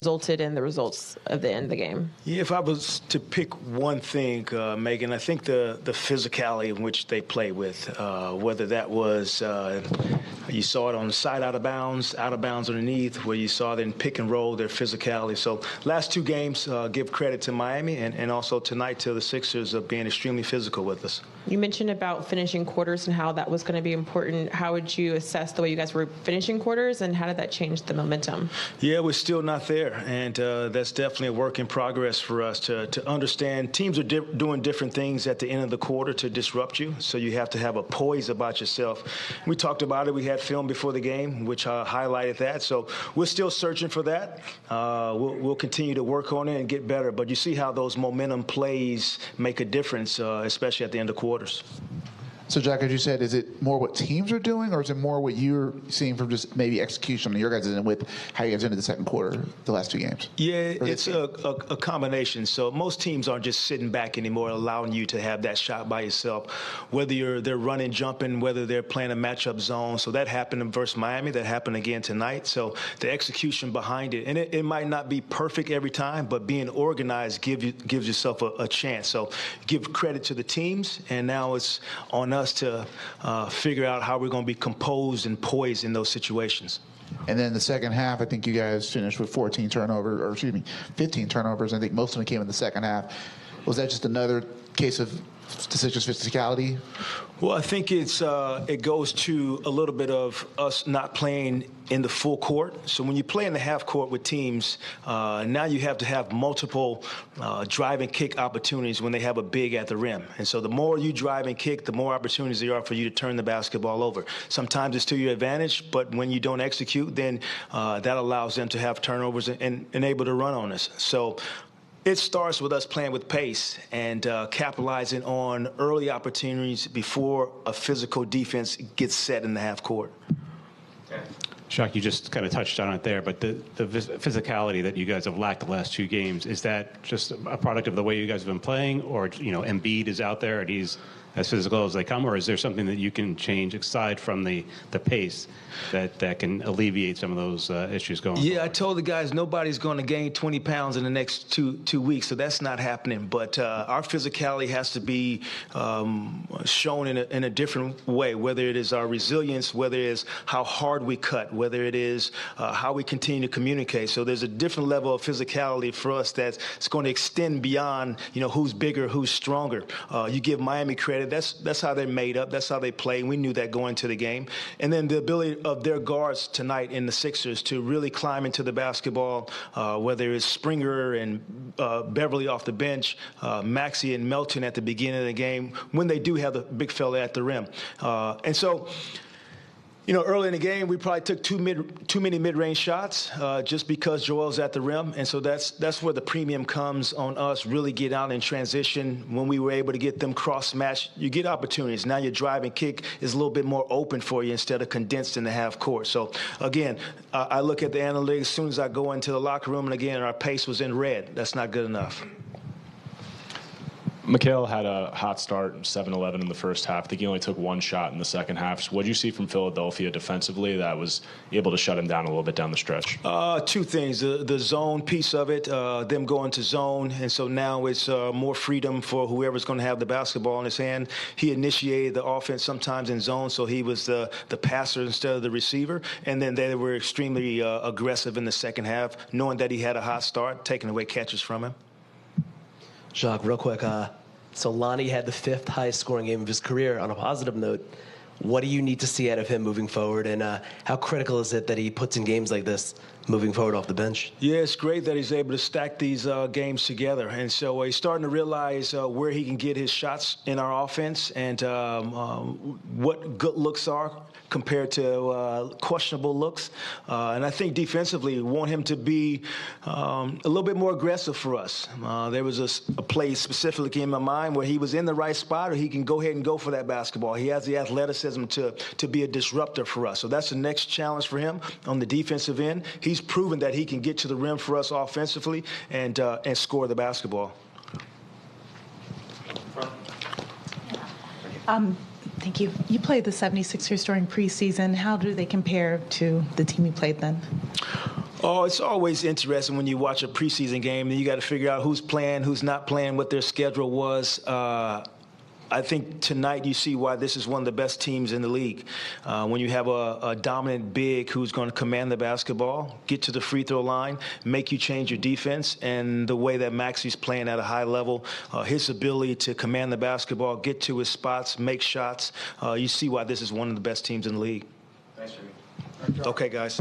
resulted in the results of the end of the game? Yeah, if I was to pick one thing, Megan, I think the physicality in which they play with, whether that was you saw it on the side out of bounds underneath, where you saw them pick and roll, their physicality. So last two games, give credit to Miami and also tonight to the Sixers of being extremely physical with us. You mentioned about finishing quarters and how that was going to be important. How would you assess the way you guys were finishing quarters, and how did that change the momentum? Yeah, we're still not there, and that's definitely a work in progress for us to understand. Teams are doing different things at the end of the quarter to disrupt you, so you have to have a poise about yourself. We talked about it. We had film before the game, which highlighted that, so we're still searching for that. We'll continue to work on it and get better, but you see how those momentum plays make a difference, especially at the end of quarters. So, Jacque, as you said, is it more what teams are doing, or is it more what you're seeing from just maybe execution on your guys' end with how you guys ended the second quarter, the last two games? Yeah, it's a combination. So most teams aren't just sitting back anymore, allowing you to have that shot by yourself, whether they're running, jumping, whether they're playing a matchup zone. So that happened versus Miami. That happened again tonight. So the execution behind it, and it might not be perfect every time, but being organized gives yourself a chance. So give credit to the teams, and now it's on us to figure out how we're going to be composed and poised in those situations. And then the second half, I think you guys finished with 15 turnovers. I think most of them came in the second half. Was that just another case of decision physicality? Well, I think it goes to a little bit of us not playing in the full court. So when you play in the half court with teams, now you have to have multiple drive and kick opportunities when they have a big at the rim. And so the more you drive and kick, the more opportunities there are for you to turn the basketball over. Sometimes it's to your advantage, but when you don't execute, then that allows them to have turnovers and able to run on us. So it starts with us playing with pace and capitalizing on early opportunities before a physical defense gets set in the half court. Jacque, you just kind of touched on it there, but the physicality that you guys have lacked the last two games, is that just a product of the way you guys have been playing, or, Embiid is out there and he's as physical as they come, or is there something that you can change aside from the pace that can alleviate some of those issues going forward? I told the guys nobody's going to gain 20 pounds in the next two weeks, so that's not happening. But our physicality has to be shown in a different way, whether it is our resilience, whether it is how hard we cut, whether it is how we continue to communicate. So there's a different level of physicality for us that's going to extend beyond, who's bigger, who's stronger. You give Miami credit. That's how they're made up. That's how they play. We knew that going into the game. And then the ability of their guards tonight in the Sixers to really climb into the basketball, whether it's Springer and Beverly off the bench, Maxey and Melton at the beginning of the game, when they do have the big fella at the rim. And so, early in the game, we probably took too many mid-range shots just because Joel's at the rim. And so that's where the premium comes on us, really get out in transition. When we were able to get them cross-matched, you get opportunities. Now your drive and kick is a little bit more open for you instead of condensed in the half court. So, again, I look at the analytics as soon as I go into the locker room, and, again, our pace was in red. That's not good enough. Mikal had a hot start, 7-11 in the first half. I think he only took one shot in the second half. So what did you see from Philadelphia defensively that was able to shut him down a little bit down the stretch? Two things. The zone piece of it, them going to zone, and so now it's more freedom for whoever's going to have the basketball in his hand. He initiated the offense sometimes in zone, so he was the passer instead of the receiver. And then they were extremely aggressive in the second half, knowing that he had a hot start, taking away catches from him. Jacque, real quick, so Lonnie had the 5th highest scoring game of his career. On a positive note, what do you need to see out of him moving forward, and how critical is it that he puts in games like this moving forward off the bench? Yeah, it's great that he's able to stack these games together. And so he's starting to realize where he can get his shots in our offense and what good looks are compared to questionable looks. And I think defensively, we want him to be a little bit more aggressive for us. There was a play specifically in my mind where he was in the right spot, or he can go ahead and go for that basketball. He has the athleticism to be a disruptor for us. So that's the next challenge for him on the defensive end. He's proven that he can get to the rim for us offensively and score the basketball. Thank you. You played the 76ers during preseason. How do they compare to the team you played then? Oh, it's always interesting when you watch a preseason game, and you got to figure out who's playing, who's not playing, what their schedule was. I think tonight you see why this is one of the best teams in the league. When you have a dominant big who's going to command the basketball, get to the free throw line, make you change your defense, and the way that Maxey's playing at a high level, his ability to command the basketball, get to his spots, make shots, you see why this is one of the best teams in the league. Thanks, Jimmy. Okay, guys.